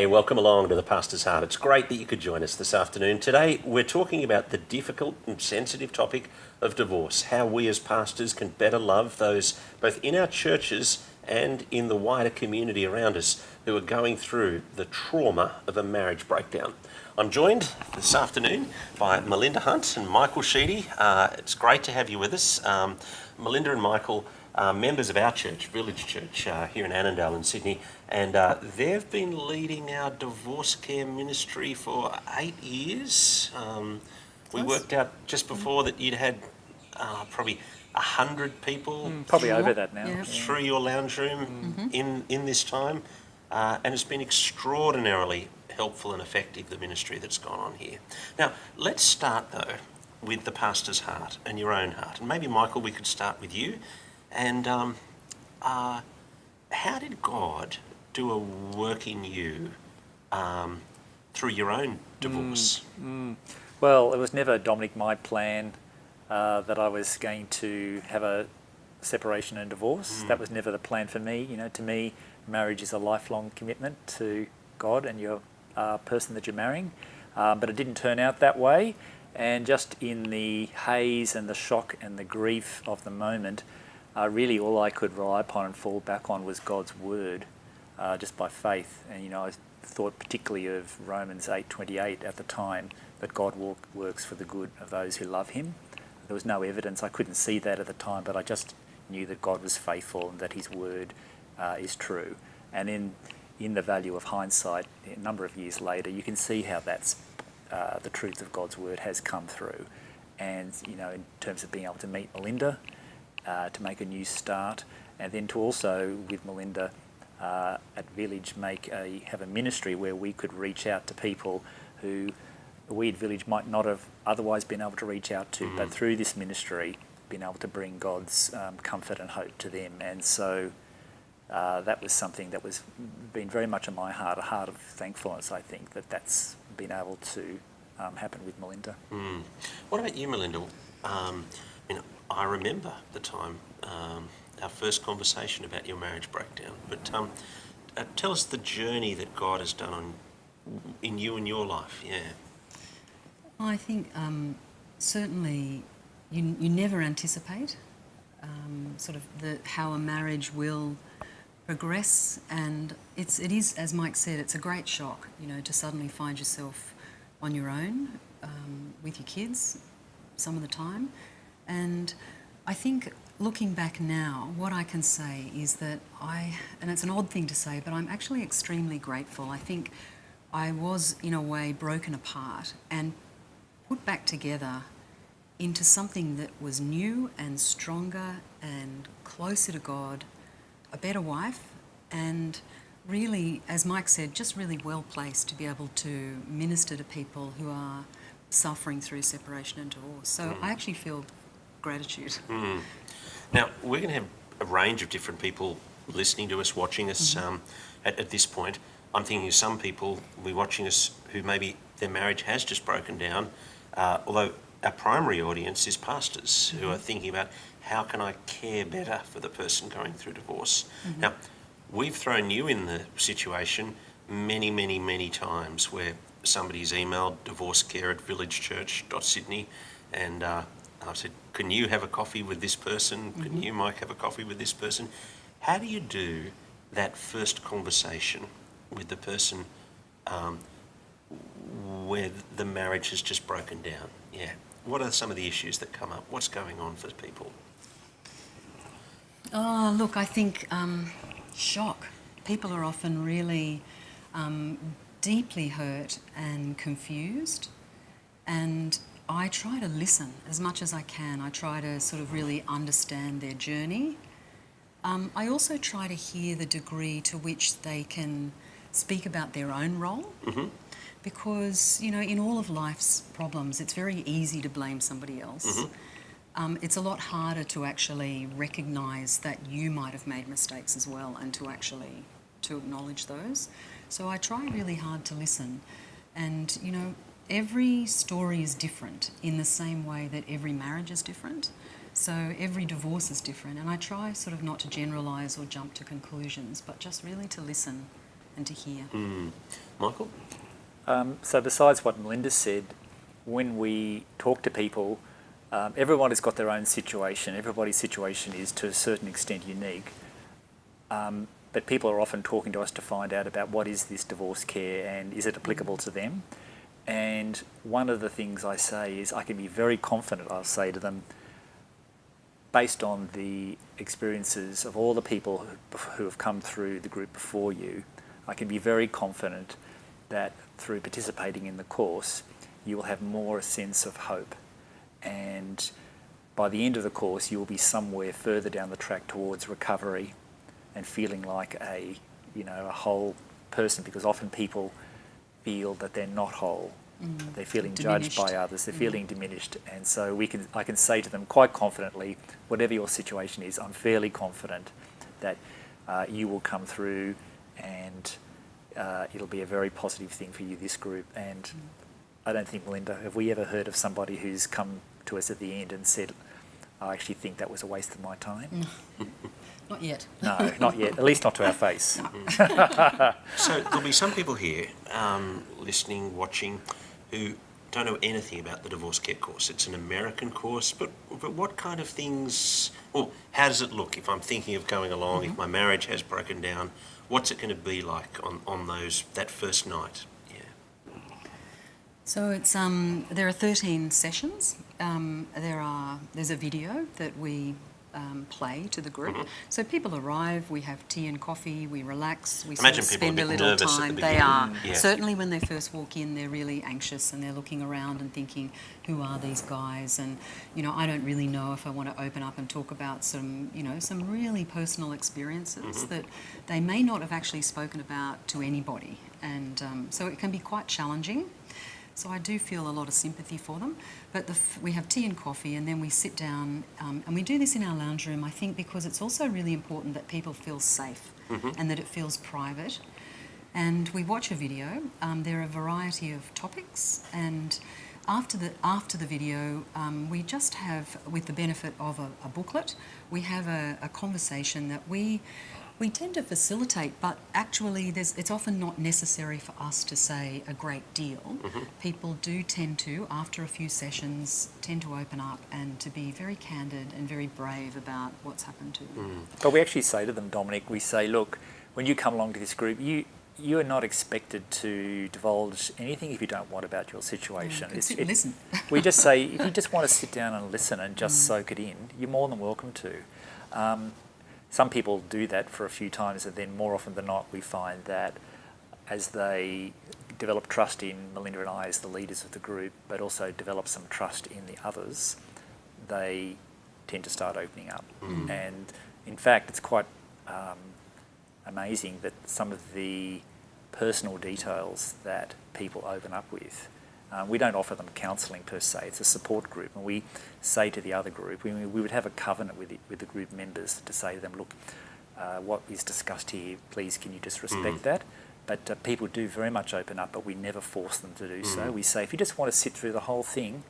Hey, welcome along to the Pastor's Heart. It's great that you could join us this afternoon. Today, we're talking about the difficult and sensitive topic of divorce, how we as pastors can better love those both in our churches and in the wider community around us who are going through the trauma of a marriage breakdown. I'm joined this afternoon by Melinda Hunt and Michael Sheedy. It's great to have you with us. Melinda and Michael are members of our church, Village Church, here in Annandale in Sydney, and they've been leading our divorce care ministry for 8 years. We worked out just before that you'd had probably 100 people probably over that now. Yeah. through your lounge room in this time, and it's been extraordinarily helpful and effective, the ministry that's gone on here. Now, let's start though with the pastor's heart and your own heart. And maybe, Michael, we could start with you. And how did God do a work in you through your own divorce? Well, it was never, Dominic, my plan that I was going to have a separation and divorce. That was never the plan for me. You know, to me, marriage is a lifelong commitment to God and your person that you're marrying. But it didn't turn out that way. And just in the haze and the shock and the grief of the moment, really all I could rely upon and fall back on was God's word, just by faith. And, you know, I thought particularly of Romans 8:28 at the time, that God works for the good of those who love him. There was no evidence. I couldn't see that at the time, but I just knew that God was faithful and that his word is true. And in the value of hindsight, a number of years later, you can see how that's the truth of God's word has come through. And, you know, in terms of being able to meet Melinda, to make a new start, and then to also, with Melinda at Village, have a ministry where we could reach out to people who we at Village might not have otherwise been able to reach out to, but through this ministry, been able to bring God's comfort and hope to them. And so that was something that was been very much in my heart, a heart of thankfulness, I think, that's been able to happen with Melinda. What about you, Melinda? I remember the time, our first conversation about your marriage breakdown, but tell us the journey that God has done in you and your life. I think certainly you never anticipate sort of how a marriage will progress, and it is, as Mike said, it's a great shock, you know, to suddenly find yourself on your own with your kids some of the time. And I think looking back now, what I can say is that and it's an odd thing to say, but I'm actually extremely grateful. I think I was, in a way, broken apart and put back together into something that was new and stronger and closer to God, a better wife, and really, as Mike said, just really well placed to be able to minister to people who are suffering through separation and divorce. So I actually feel gratitude. Now, we're going to have a range of different people listening to us, watching us at this point. I'm thinking of some people will be watching us who maybe their marriage has just broken down, although our primary audience is pastors who are thinking about how can I care better for the person going through divorce. Now, we've thrown you in the situation many, many, many times where somebody's emailed divorcecare@villagechurch.sydney and I've said, can you have a coffee with this person? Can you, Mike, have a coffee with this person? How do you do that first conversation with the person where the marriage has just broken down? What are some of the issues that come up? What's going on for people? Oh, look, I think shock. People are often really deeply hurt and confused, and I try to listen as much as I can. I try to sort of really understand their journey. I also try to hear the degree to which they can speak about their own role, because, you know, in all of life's problems, it's very easy to blame somebody else. It's a lot harder to actually recognise that you might have made mistakes as well, and to acknowledge those. So I try really hard to listen, and, you know, every story is different in the same way that every marriage is different. So every divorce is different, and I try sort of not to generalise or jump to conclusions, but just really to listen and to hear. Michael? So besides what Melinda said, when we talk to people, everyone has got their own situation. Everybody's situation is to a certain extent unique. But people are often talking to us to find out about what is this divorce care and is it applicable to them. And one of the things I say is I can be very confident, I'll say to them, based on the experiences of all the people who have come through the group before you, I can be very confident that through participating in the course, you will have more a sense of hope. And by the end of the course, you will be somewhere further down the track towards recovery and feeling like a whole person, because often people feel that they're not whole. They're feeling judged by others. They're feeling diminished. And so I can say to them quite confidently, whatever your situation is, I'm fairly confident that you will come through and it'll be a very positive thing for you, this group. And I don't think, Melinda, have we ever heard of somebody who's come to us at the end and said, I actually think that was a waste of my time? Not yet. No, not yet. At least not to our face. So there'll be some people here listening, watching, who don't know anything about the divorce care course. It's an American course, but what kind of things, well, how does it look if I'm thinking of going along, if my marriage has broken down, what's it going to be like on that first night? Yeah. So it's there are 13 sessions. There's a video that we play to the group. So people arrive, we have tea and coffee, we relax, we sort of spend a little time. They are. Yeah. Certainly when they first walk in, they're really anxious and they're looking around and thinking, who are these guys? And, I don't really know if I want to open up and talk about some really personal experiences that they may not have actually spoken about to anybody. And so it can be quite challenging. So I do feel a lot of sympathy for them. But we have tea and coffee, and then we sit down, and we do this in our lounge room, I think, because it's also really important that people feel safe and that it feels private. And we watch a video. There are a variety of topics, and after the video, we just have, with the benefit of a booklet, we have a conversation that we tend to facilitate, but actually it's often not necessary for us to say a great deal. People do tend to, after a few sessions, tend to open up and to be very candid and very brave about what's happened to them. But we actually say to them, Dominic, we say, look, when you come along to this group, you are not expected to divulge anything if you don't want about your situation. Listen. We just say, if you just want to sit down and listen and just soak it in, you're more than welcome to. Some people do that for a few times, and then more often than not, we find that as they develop trust in Melinda and I as the leaders of the group, but also develop some trust in the others, they tend to start opening up. And in fact, it's quite amazing that some of the personal details that people open up with, we don't offer them counselling per se, it's a support group, and we say to the other group, we would have a covenant with the group members to say to them, look, what is discussed here, please can you just respect that? But people do very much open up, but we never force them to do so. We say, if you just want to sit through the whole thing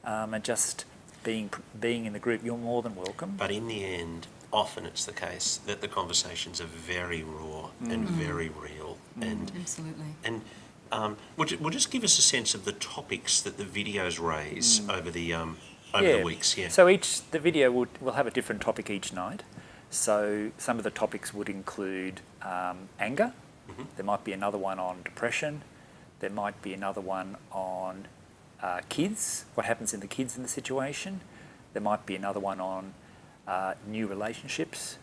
and just being in the group, you're more than welcome. But in the end, often it's the case that the conversations are very raw and very real. And Absolutely. And will just give us a sense of the topics that the videos raise over the weeks. Yeah. So the video will have a different topic each night. So some of the topics would include anger. There might be another one on depression. There might be another one on kids, what happens in the kids in the situation. There might be another one on new relationships.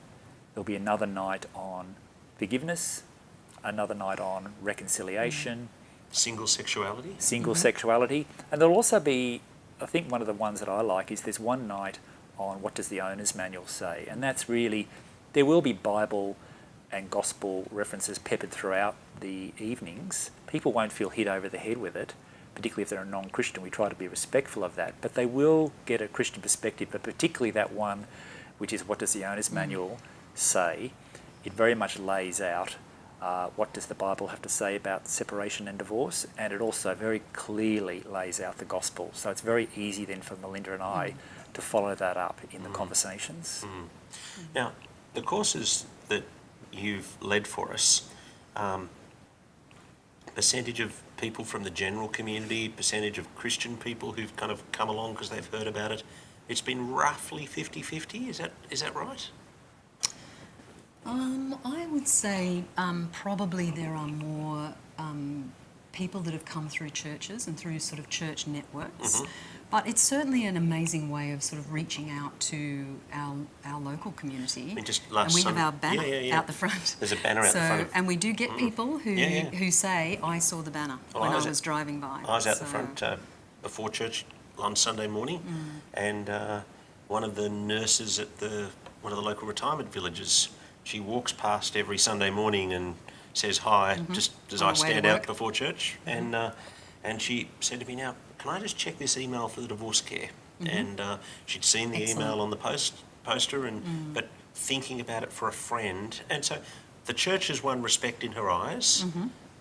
There'll be another night on forgiveness, another night on reconciliation. Single sexuality. Sexuality. And there'll also be, I think one of the ones that I like is there's one night on what does the owner's manual say. And that's really, there will be Bible and gospel references peppered throughout the evenings. People won't feel hit over the head with it, particularly if they're a non-Christian. We try to be respectful of that. But they will get a Christian perspective, but particularly that one, which is what does the owner's manual say. It very much lays out what does the Bible have to say about separation and divorce, and it also very clearly lays out the gospel. So it's very easy then for Melinda and I to follow that up in the conversations. Now, the courses that you've led for us, percentage of people from the general community, percentage of Christian people who've kind of come along because they've heard about it, it's been roughly 50-50. Is that right? I would say probably there are more people that have come through churches and through sort of church networks. But it's certainly an amazing way of sort of reaching out to our local community. I mean, just and last we have Sunday- our banner yeah. out the front. There's a banner out the front. And we do get people who say, I saw the banner when I was at- driving by. I was out the front before church on Sunday morning, and one of the nurses at one of the local retirement villages, she walks past every Sunday morning and says hi, just as I stand out before church. And she said to me, now, can I just check this email for the divorce care? And she'd seen the email on the poster, but thinking about it for a friend. And so the church has won respect in her eyes,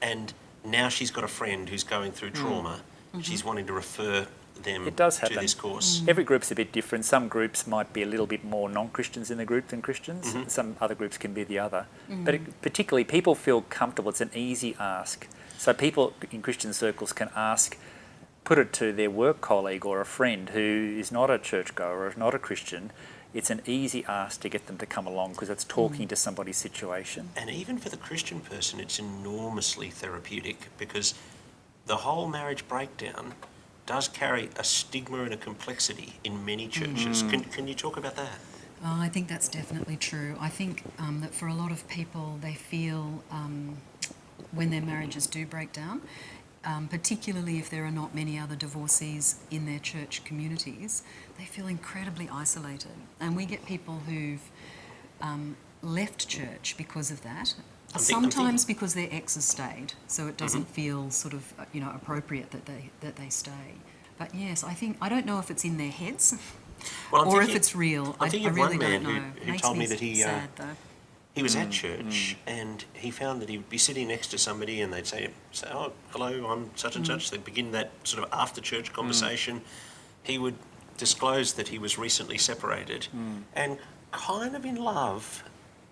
and now she's got a friend who's going through trauma. She's wanting to refer them It does to happen. this course. Every group's a bit different. Some groups might be a little bit more non-Christians in the group than Christians. Some other groups can be the other. But particularly, people feel comfortable. It's an easy ask. So people in Christian circles can ask, put it to their work colleague or a friend who is not a churchgoer or is not a Christian. It's an easy ask to get them to come along because it's talking to somebody's situation. And even for the Christian person, it's enormously therapeutic, because the whole marriage breakdown does carry a stigma and a complexity in many churches. Can you talk about that? I think that's definitely true. I think that for a lot of people, they feel when their marriages do break down, particularly if there are not many other divorcees in their church communities, they feel incredibly isolated. And we get people who've left church because of that. Sometimes because their exes stayed, so it doesn't feel sort of appropriate that they stay. But yes, I don't know if it's in their heads or if it's real. I think I of really one man don't know. who Makes told me that sad, though. he was at church and he found that he would be sitting next to somebody and they'd say, oh, hello, I'm such and such. They'd begin that sort of after church conversation. He would disclose that he was recently separated, and kind of in love,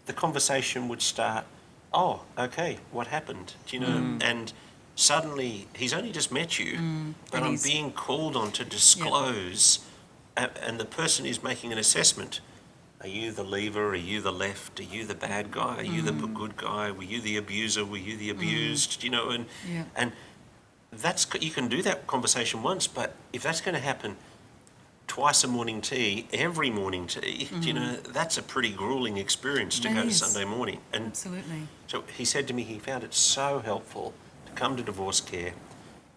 the conversation would start, oh, okay, what happened? Do you know? And suddenly, he's only just met you, but I'm being called on to disclose, and the person is making an assessment. Are you the leaver? Are you the left? Are you the bad guy? Are you the good guy? Were you the abuser? Were you the abused? Do you know? And that's, you can do that conversation once, but if that's going to happen twice a morning tea, every morning tea, do you know, that's a pretty grueling experience to go to Sunday morning. And Absolutely. so he said to me he found it so helpful to come to divorce care,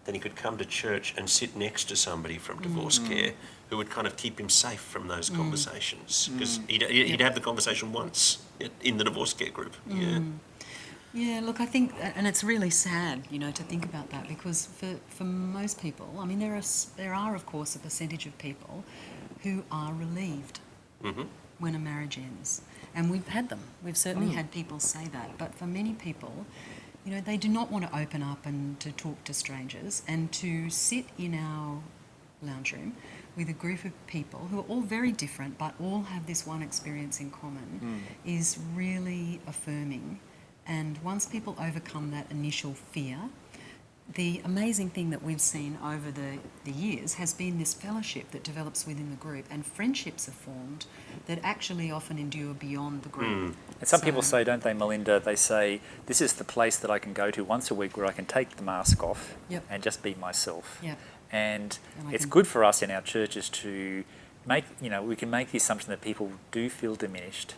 then he could come to church and sit next to somebody from divorce care who would kind of keep him safe from those conversations, because he'd have the conversation once in the divorce care group. Yeah, look, I think, and it's really sad, to think about that, because for most people, I mean, there are of course a percentage of people who are relieved when a marriage ends, and we've had them. We've certainly had people say that, but for many people, they do not want to open up and to talk to strangers, and to sit in our lounge room with a group of people who are all very different but all have this one experience in common is really affirming. And once people overcome that initial fear, the amazing thing that we've seen over the years has been this fellowship that develops within the group, and friendships are formed that actually often endure beyond the group. And some people say, don't they, Melinda, they say, this is the place that I can go to once a week where I can take the mask off and just be myself. And it's good for us in our churches to make, we can make the assumption that people do feel diminished,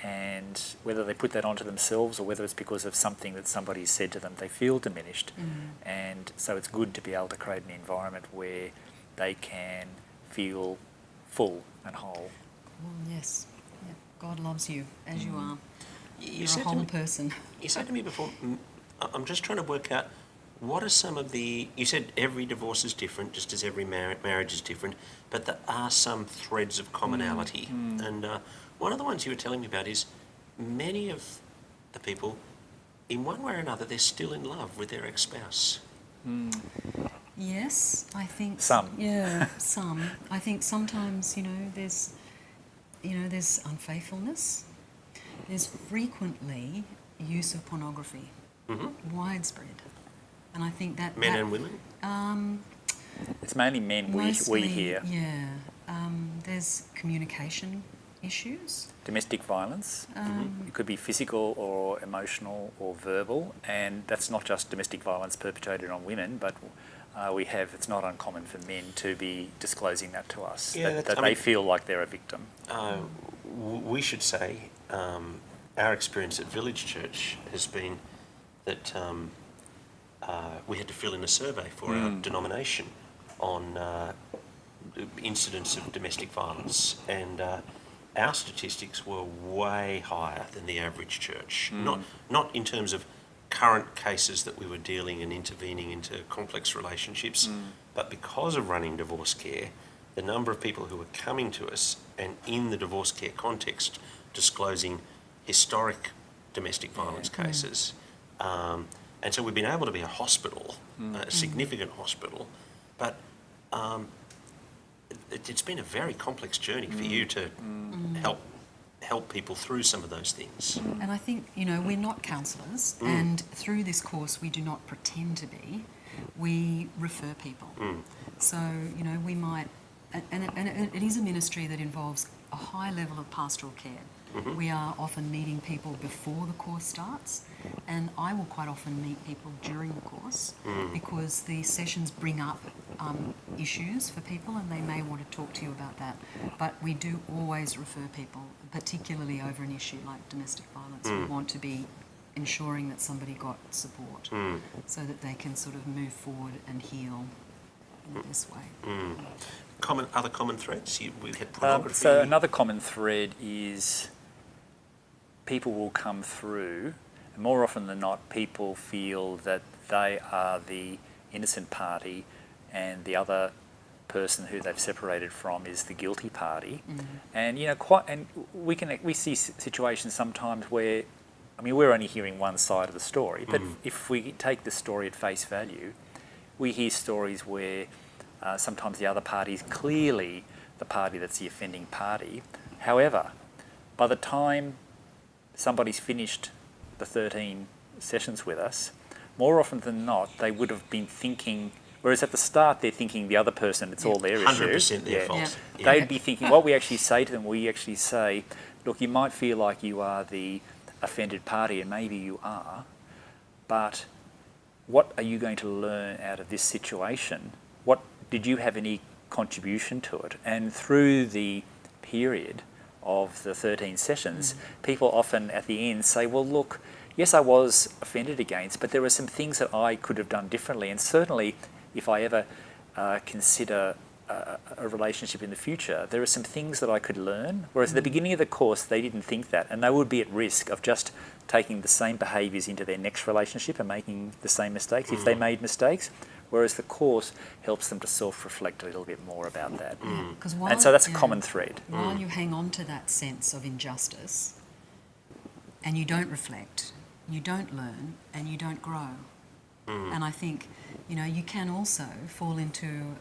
and whether they put that onto themselves or whether it's because of something that somebody said to them, they feel diminished. And so it's good to be able to create an environment where they can feel full and whole. Well, yes. Yeah. God loves you as you are. You're a said whole person. You said to me before, I'm just trying to work out, what are some of the... You said every divorce is different, just as every marriage is different, but there are some threads of commonality. And one of the ones you were telling me about is many of the people, in one way or another, they're still in love with their ex-spouse. Yes, I think... Some. Yeah, some. I think sometimes, there's unfaithfulness. There's frequently use of pornography, widespread. And I think that... Men and women? It's mainly men Mostly, we hear. Yeah. There's communication issues. Domestic violence. It could be physical or emotional or verbal, and that's not just domestic violence perpetrated on women, but it's not uncommon for men to be disclosing that to us, that they feel like they're a victim. We should say our experience at Village Church has been that we had to fill in a survey for our denomination on incidents of domestic violence, and our statistics were way higher than the average church. Not in terms of current cases that we were dealing and intervening into complex relationships, but because of running divorce care, the number of people who were coming to us and in the divorce care context disclosing historic domestic violence cases. And so we've been able to be a hospital, a significant hospital, but it's been a very complex journey for you to help people through some of those things. And I think, we're not counsellors, and through this course we do not pretend to be. We refer people. So, we might... And it is a ministry that involves a high level of pastoral care. We are often meeting people before the course starts, and I will quite often meet people during the course because the sessions bring up issues for people and they may want to talk to you about that. But we do always refer people, particularly over an issue like domestic violence. We want to be ensuring that somebody got support so that they can sort of move forward and heal in this way. Other common threads? We had pornography. So another common thread is people will come through, and more often than not, people feel that they are the innocent party and the other person who they've separated from is the guilty party. And we see situations sometimes where, we're only hearing one side of the story, but if we take the story at face value, we hear stories where sometimes the other party is clearly the party that's the offending party. However, by the time somebody's finished the 13 sessions with us, more often than not, they would have been thinking, whereas at the start they're thinking the other person, it's all their issue. 100% their fault. They'd be thinking, what we actually say to them, we actually say, look, you might feel like you are the offended party, and maybe you are, but what are you going to learn out of this situation? Did you have any contribution to it? And through the period of the 13 sessions, people often at the end say, well, look, yes, I was offended against, but there were some things that I could have done differently. And certainly, if I ever consider a relationship in the future, there are some things that I could learn. Whereas at the beginning of the course, they didn't think that, and they would be at risk of just taking the same behaviours into their next relationship and making the same mistakes if they made mistakes. Whereas the course helps them to self-reflect a little bit more about that. And so that's a common thread. While you hang on to that sense of injustice and you don't reflect, you don't learn, and you don't grow. And I think, you can also fall into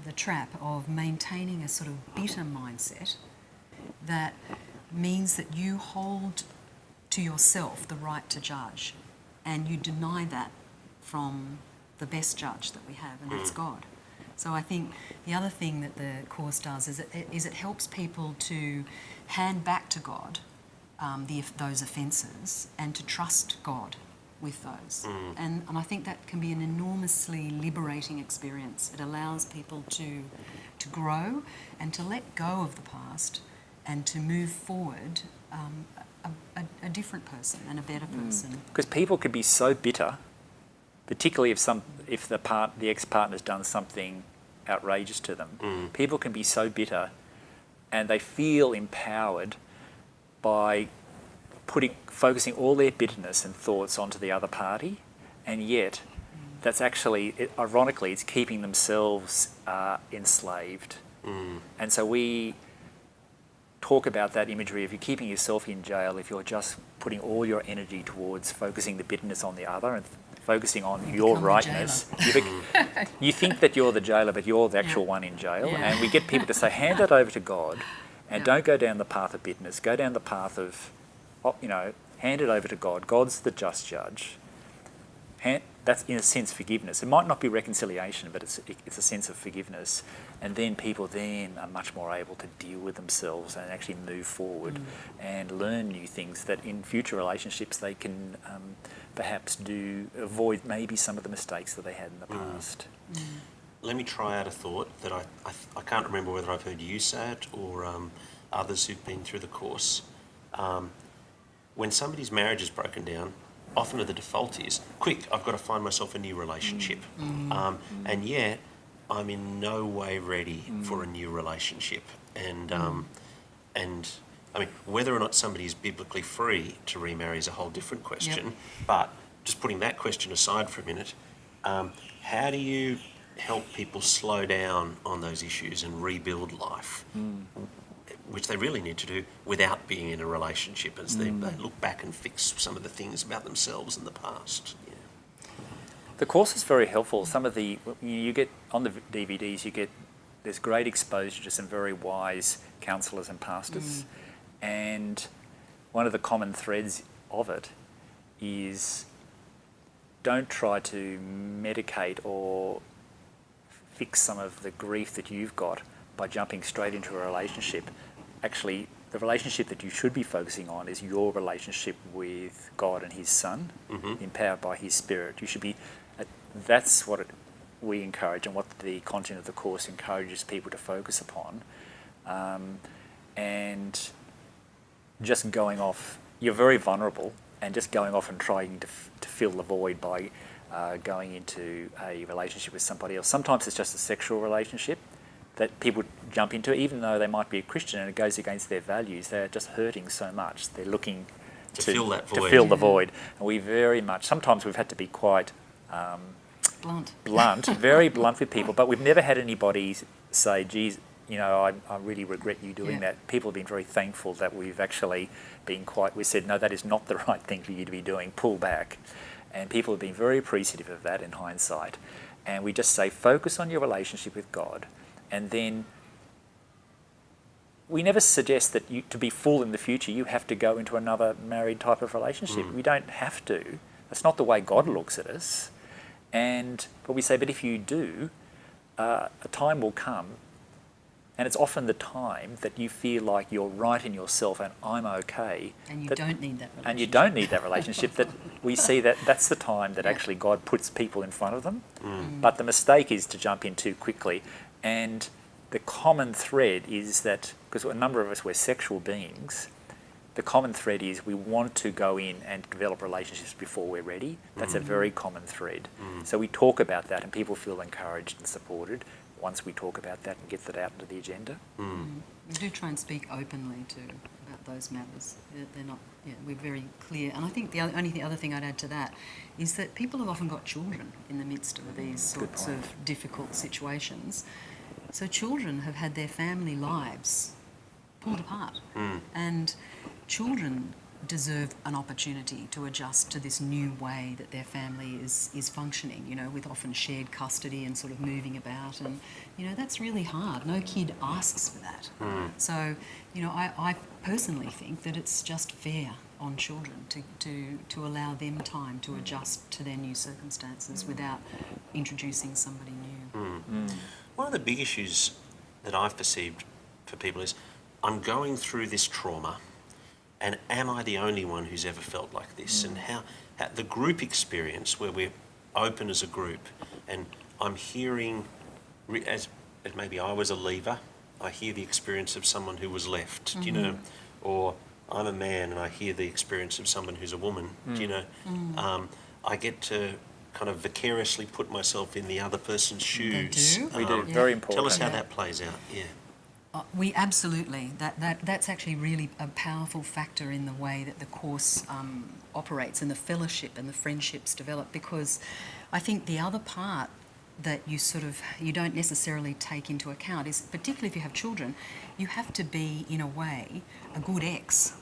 the trap of maintaining a sort of bitter mindset that means that you hold to yourself the right to judge, and you deny that from the best judge that we have, and that's God. So I think the other thing that the course does is it helps people to hand back to God those offences and to trust God with those. And I think that can be an enormously liberating experience. It allows people to grow and to let go of the past and to move forward a different person and a better person. Because people could be so bitter, particularly if the ex-partner's done something outrageous to them. People can be so bitter and they feel empowered by focusing all their bitterness and thoughts onto the other party, and yet that's actually, ironically, it's keeping themselves enslaved. And so we talk about that imagery of you keeping yourself in jail if you're just putting all your energy towards focusing the bitterness on the other and focusing on your rightness. You think that you're the jailer, but you're the actual one in jail. And we get people to say, hand that over to God, and don't go down the path of bitterness. Go down the path of, hand it over to God. God's the just judge. that's in a sense forgiveness. It might not be reconciliation, but it's a sense of forgiveness. And then people then are much more able to deal with themselves and actually move forward and learn new things that in future relationships they can perhaps avoid maybe some of the mistakes that they had in the past. Let me try out a thought that I can't remember whether I've heard you say it or others who've been through the course. When somebody's marriage is broken down, often the default is, quick, I've got to find myself a new relationship. And yet, I'm in no way ready for a new relationship. And I mean, whether or not somebody is biblically free to remarry is a whole different question. Yep. But just putting that question aside for a minute, how do you help people slow down on those issues and rebuild life? Which they really need to do without being in a relationship as they look back and fix some of the things about themselves in the past. Yeah. The course is very helpful. Some of you get on the DVDs, there's great exposure to some very wise counsellors and pastors. And one of the common threads of it is don't try to medicate or fix some of the grief that you've got by jumping straight into a relationship. Actually, the relationship that you should be focusing on is your relationship with God and His Son, empowered by His Spirit. You should be. That's what we encourage, and what the content of the course encourages people to focus upon. And just going off, you're very vulnerable, and just going off and trying to fill the void by going into a relationship with somebody else. Sometimes it's just a sexual relationship that people jump into, even though they might be a Christian and it goes against their values. They're just hurting so much. They're looking to fill that void. To fill the void. And we very much, sometimes we've had to be quite blunt, very blunt with people, but we've never had anybody say, geez, you know, I really regret you doing that. People have been very thankful that we've actually been we said, no, that is not the right thing for you to be doing, pull back. And people have been very appreciative of that in hindsight. And we just say, focus on your relationship with God. And then we never suggest that to be full in the future, you have to go into another married type of relationship. We don't have to. That's not the way God looks at us. But we say, but if you do, a time will come, and it's often the time that you feel like you're right in yourself and I'm okay. And you don't need that relationship. And you don't need that relationship. That we see that's the time that actually God puts people in front of them. But the mistake is to jump in too quickly. And the common thread is that, because a number of us, we're sexual beings, the common thread is we want to go in and develop relationships before we're ready. That's a very common thread. So we talk about that and people feel encouraged and supported once we talk about that and get that out into the agenda. We do try and speak openly too about those matters. They're not, we're very clear. And I think the other thing I'd add to that is that people have often got children in the midst of these sorts of difficult situations. So children have had their family lives pulled apart. And children deserve an opportunity to adjust to this new way that their family is functioning, you know, with often shared custody and sort of moving about. And, you know, that's really hard. No kid asks for that. So, you know, I personally think that it's just fair on children to allow them time to adjust to their new circumstances without introducing somebody new. One of the big issues that I've perceived for people is, I'm going through this trauma, and am I the only one who's ever felt like this? And how the group experience, where we're open as a group, and I'm hearing, as maybe I was a leaver, I hear the experience of someone who was left, do you know? Or I'm a man and I hear the experience of someone who's a woman, do you know? I get to kind of vicariously put myself in the other person's shoes. We do. Very important. Tell us how that plays out. We absolutely. That's actually really a powerful factor in the way that the course operates, and the fellowship and the friendships develop, because I think the other part that you don't necessarily take into account is, particularly if you have children, you have to be, in a way, a good ex.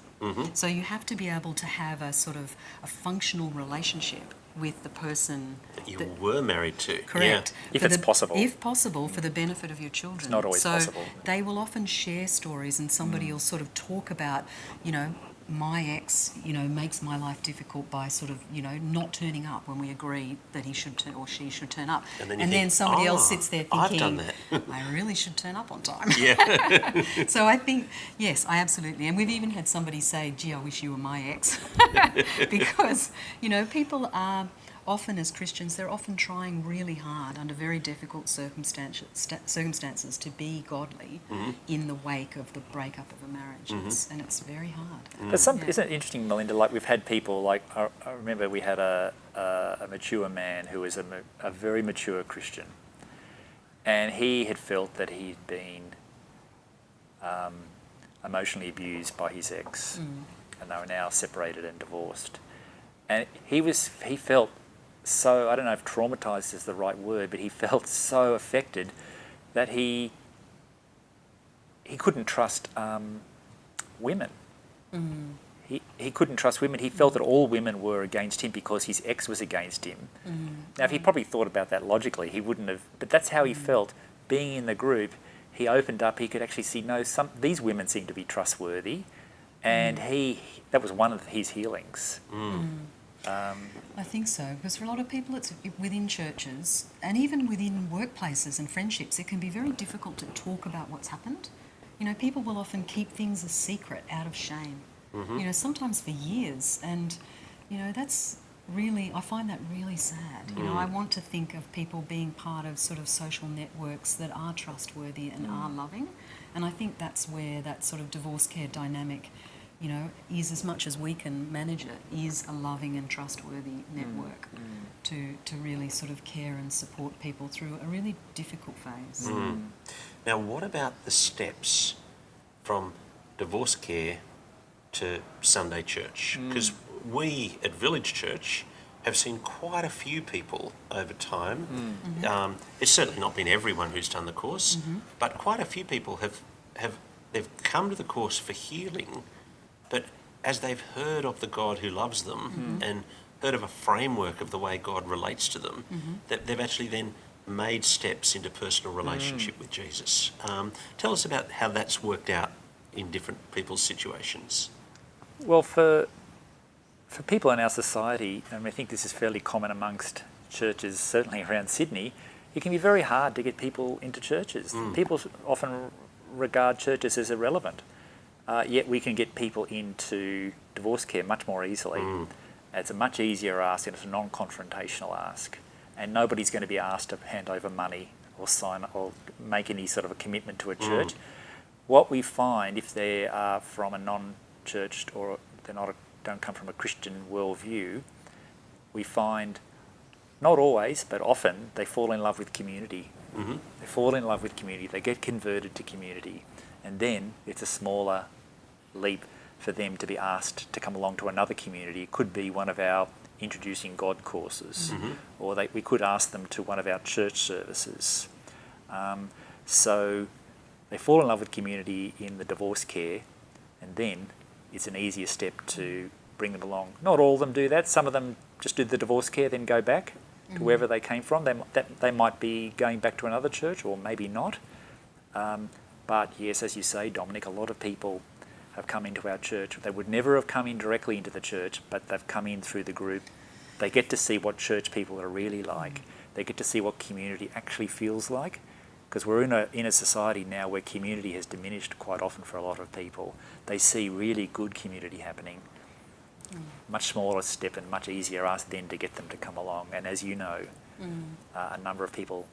So you have to be able to have a sort of a functional relationship with the person that you were married to. Correct. If it's possible. If possible, for the benefit of your children. It's not always possible. So they will often share stories, and somebody will sort of talk about, you know, my ex, you know, makes my life difficult by sort of, you know, not turning up when we agree that he should or she should turn up. And then, then somebody else sits there thinking, I've done that. I really should turn up on time. Yeah. So I think, yes, I absolutely. And we've even had somebody say, gee, I wish you were my ex. Because, you know, people are often, as Christians, they're often trying really hard under very difficult circumstances to be godly in the wake of the breakup of a marriage. And it's very hard. But isn't it interesting, Melinda, like we've had people, like I remember we had a mature man who was a very mature Christian, and he had felt that he'd been emotionally abused by his ex, and they were now separated and divorced. And he felt so, I don't know if traumatised is the right word, but he felt so affected that he couldn't trust women. He couldn't trust women. He felt that all women were against him because his ex was against him. Now, if he probably thought about that logically, he wouldn't have, but that's how he felt. Being in the group, he opened up, he could actually see, no, these women seem to be trustworthy, and that was one of his healings. I think so, because for a lot of people it's within churches and even within workplaces and friendships, it can be very difficult to talk about what's happened. You know, people will often keep things a secret out of shame, you know, sometimes for years. And, you know, that's really, I find that really sad. You know, I want to think of people being part of sort of social networks that are trustworthy and are loving. And I think that's where that sort of divorce care dynamic, you know, is, as much as we can manage it, is a loving and trustworthy network to really sort of care and support people through a really difficult phase. Now, what about the steps from divorce care to Sunday church? Because we at Village Church have seen quite a few people over time. It's certainly not been everyone who's done the course, but quite a few people they've come to the course for healing. But as they've heard of the God who loves them and heard of a framework of the way God relates to them, that they've actually then made steps into personal relationship with Jesus. Tell us about how that's worked out in different people's situations. Well, for people in our society, and I think this is fairly common amongst churches, certainly around Sydney, it can be very hard to get people into churches. People often regard churches as irrelevant. Yet we can get people into divorce care much more easily. It's a much easier ask and it's a non-confrontational ask. And nobody's going to be asked to hand over money or sign or make any sort of a commitment to a church. What we find, if they are from a non-churched or don't come from a Christian worldview, we find, not always, but often, they fall in love with community. They fall in love with community, they get converted to community, and then it's a smaller leap for them to be asked to come along to another community. It could be one of our Introducing God courses, or we could ask them to one of our church services. So they fall in love with community in the divorce care, and then it's an easier step to bring them along. Not all of them do that. Some of them just do the divorce care, then go back to wherever they came from. They might be going back to another church, or maybe not. But yes, as you say, Dominic, a lot of people have come into our church. They would never have come in directly into the church, but they've come in through the group. They get to see what church people are really like. They get to see what community actually feels like, because we're in a society now where community has diminished quite often for a lot of people. They see really good community happening. Much smaller step and much easier ask then to get them to come along. And as you know, a number of people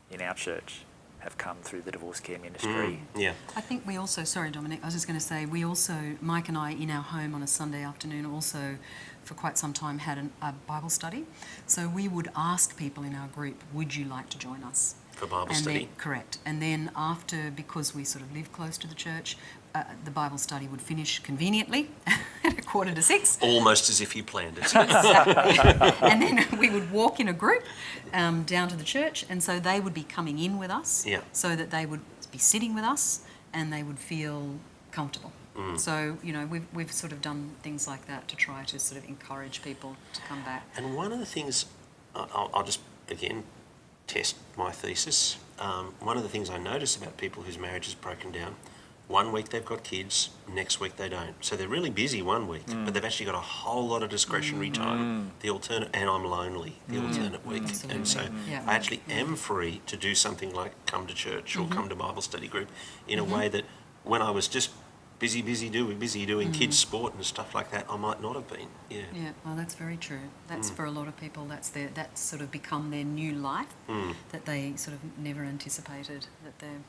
in our church have come through the divorce care ministry. I think we also, sorry Dominic, I was just going to say, we also, Mike and I in our home on a Sunday afternoon also for quite some time had a Bible study. So we would ask people in our group, would you like to join us? For Bible study? Then, correct. And then after, because we sort of live close to the church, the Bible study would finish conveniently at 5:45. Almost as if you planned it. And then we would walk in a group down to the church, and so they would be coming in with us, so that they would be sitting with us and they would feel comfortable. So, you know, we've sort of done things like that to try to sort of encourage people to come back. And one of the things, I'll just, again, test my thesis. One of the things I notice about people whose marriage is broken down, One week they've got kids, next week they don't. So they're really busy one week, but they've actually got a whole lot of discretionary time. The alternate, and I'm lonely, the alternate week. Absolutely. And so Yeah. I actually am free to do something like come to church or come to Bible study group in a way that when I was just busy doing kids sport and stuff like that, I might not have been. Yeah. Yeah, well, that's very true. That's for a lot of people. That's sort of become their new life that they sort of never anticipated, that they're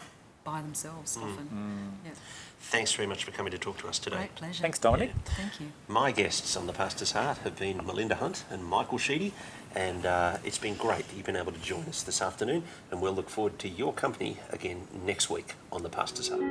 by themselves often. Yeah. Thanks very much for coming to talk to us today. Great pleasure. Thanks, Dominic. Thank you. My guests on The Pastor's Heart have been Melinda Hunt and Michael Sheedy, and it's been great that you've been able to join us this afternoon, and we'll look forward to your company again next week on The Pastor's Heart.